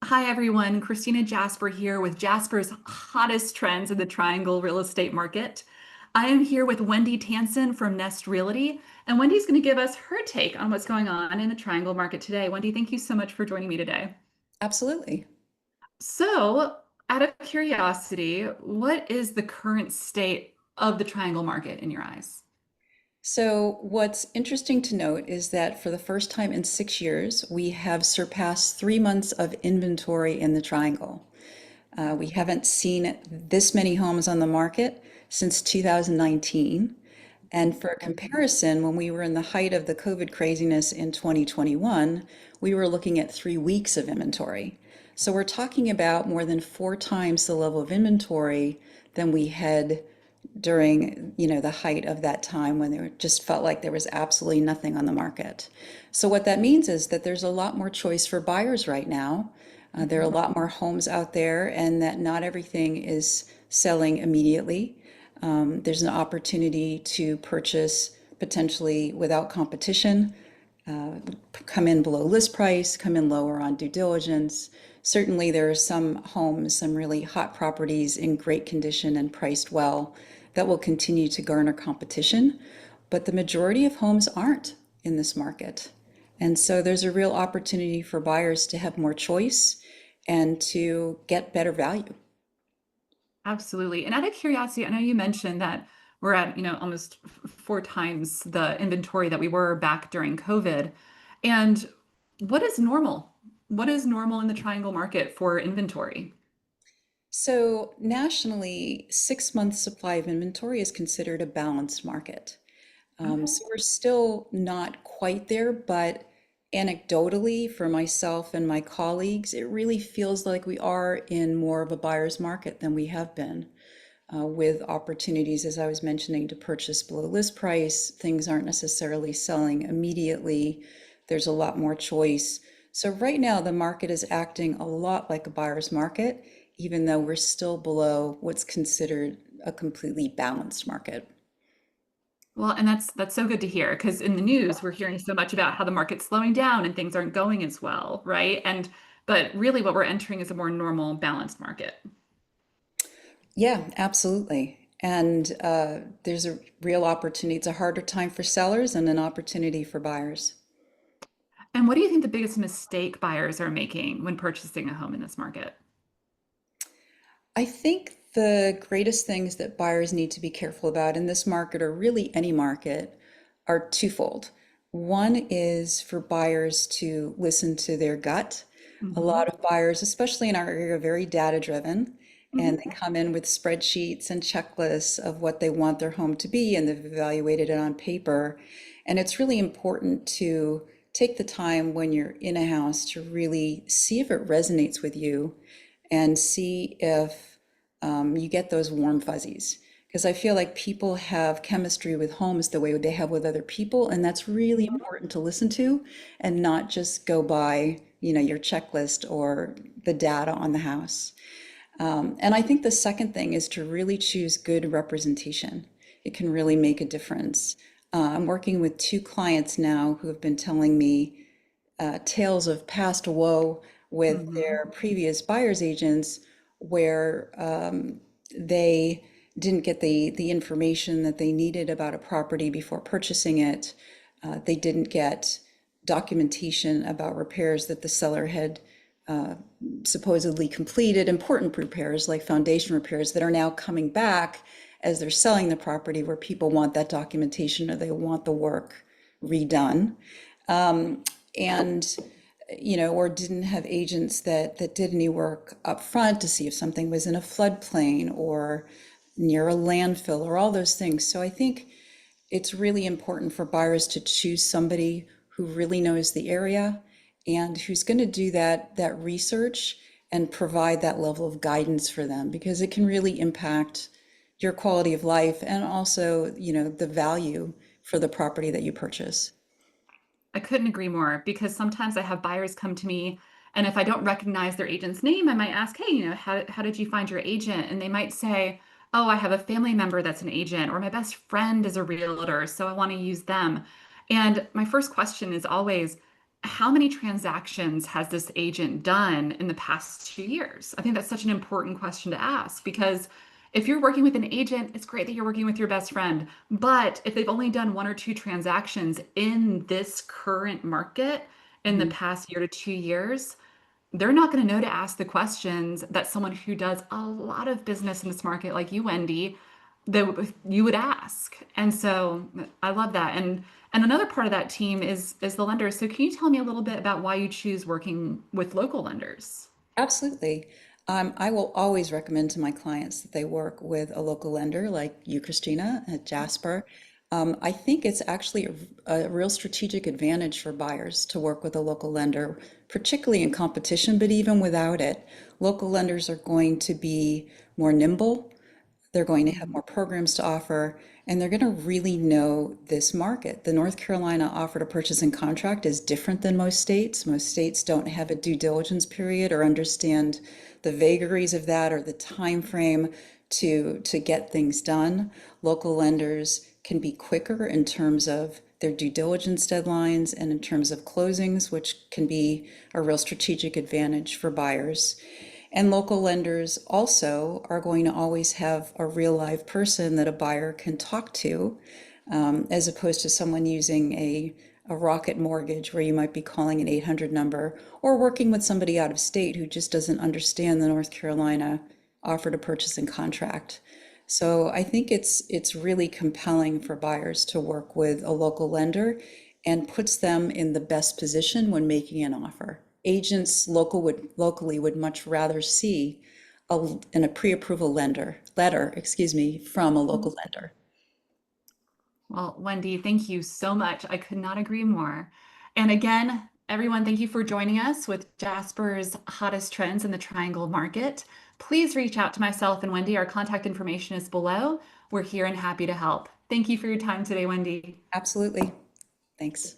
Hi everyone, Christina Jasper here with Jaspers' hottest trends in the Triangle real estate market. I am here with Wendy Tanson from Nest Realty, and Wendy's going to give us her take on what's going on in the Triangle market today. Wendy, thank you so much for joining me today. Absolutely. So, out of curiosity, what is the current state of the Triangle market in your eyes? So, what's interesting to note is that for the first time in 6 years, we have surpassed 3 months of inventory in the Triangle. We haven't seen this many homes on the market since 2019. And for comparison, when we were in the height of the COVID craziness in 2021, we were looking at 3 weeks of inventory. So we're talking about more than 4 times the level of inventory than we had during, the height of that time when there just felt like there was absolutely nothing on the market. So what that means is that there's a lot more choice for buyers right now. There are a lot more homes out there, and that not everything is selling immediately. There's an opportunity to purchase potentially without competition, come in below list price, come in lower on due diligence. Certainly, there are some homes, some really hot properties in great condition and priced well that will continue to garner competition, but the majority of homes aren't in this market. And so there's a real opportunity for buyers to have more choice and to get better value. Absolutely. And out of curiosity, I know you mentioned that we're at, almost 4 times the inventory that we were back during COVID. And what is normal? What is normal in the triangle market for inventory? So nationally, 6 months supply of inventory is considered a balanced market. Okay. So we're still not quite there, but anecdotally, for myself and my colleagues, it really feels like we are in more of a buyer's market than we have been, with opportunities, as I was mentioning, to purchase below list price. Things aren't necessarily selling immediately. There's a lot more choice. So right now, the market is acting a lot like a buyer's market, even though we're still below what's considered a completely balanced market. Well, and that's so good to hear because in the news we're hearing so much about how the market's slowing down and things aren't going as well, right? And but really what we're entering is a more normal, balanced market. Yeah, absolutely. And there's a real opportunity. It's a harder time for sellers and an opportunity for buyers. And what do you think the biggest mistake buyers are making when purchasing a home in this market? I think the greatest things that buyers need to be careful about in this market, or really any market, are twofold. One is for buyers to listen to their gut. A Hmm. lot of buyers, especially in our area, are very data driven, and Hmm. they come in with spreadsheets and checklists of what they want their home to be, and they've evaluated it on paper. And it's really important to take the time when you're in a house to really see if it resonates with you and see if you get those warm fuzzies. Because I feel like people have chemistry with homes the way they have with other people, and that's really important to listen to and not just go by, your checklist or the data on the house. And I think the second thing is to really choose good representation. It can really make a difference. I'm working with two clients now who have been telling me tales of past woe with Hmm. their previous buyer's agents where they didn't get the information that they needed about a property before purchasing it. They didn't get documentation about repairs that the seller had supposedly completed, important repairs like foundation repairs that are now coming back as they're selling the property, where people want that documentation or they want the work redone. And or didn't have agents that did any work up front to see if something was in a floodplain or near a landfill or all those things. So I think it's really important for buyers to choose somebody who really knows the area and who's going to do that research and provide that level of guidance for them, because it can really impact your quality of life and also, the value for the property that you purchase. I couldn't agree more because sometimes I have buyers come to me, and if I don't recognize their agent's name, I might ask, hey, how did you find your agent? And they might say, oh, I have a family member that's an agent, or my best friend is a realtor, so I want to use them. And my first question is always, how many transactions has this agent done in the past 2 years? I think that's such an important question to ask because if you're working with an agent, it's great that you're working with your best friend. But if they've only done one or two transactions in this current market in the Mhm. past year to 2 years, they're not going to know to ask the questions that someone who does a lot of business in this market, like you, Wendy, that you would ask. And so I love that. And another part of that team is the lenders. So can you tell me a little bit about why you choose working with local lenders? Absolutely. I will always recommend to my clients that they work with a local lender like you, Christina, at Jasper. I think it's actually a real strategic advantage for buyers to work with a local lender, particularly in competition, but even without it. Local lenders are going to be more nimble. They're going to have Mhm. more programs to offer, and they're going to really know this market. The North Carolina offer to purchase and contract is different than most states. Most states don't have a due diligence period or understand the vagaries of that or the time frame to get things done. Local lenders can be quicker in terms of their due diligence deadlines and in terms of closings, which can be a real strategic advantage for buyers. And local lenders also are going to always have a real live person that a buyer can talk to, as opposed to someone using a rocket mortgage where you might be calling an 800 number or working with somebody out of state who just doesn't understand the North Carolina offer to purchase and contract. So I think it's really compelling for buyers to work with a local lender and puts them in the best position when making an offer. Agents locally would much rather see a pre-approval letter, excuse me, from a local lender. Well, Wendy, thank you so much. I could not agree more. And again, everyone, thank you for joining us with Jasper's hottest trends in the Triangle market. Please reach out to myself and Wendy. Our contact information is below. We're here and happy to help. Thank you for your time today, Wendy. Absolutely. Thanks.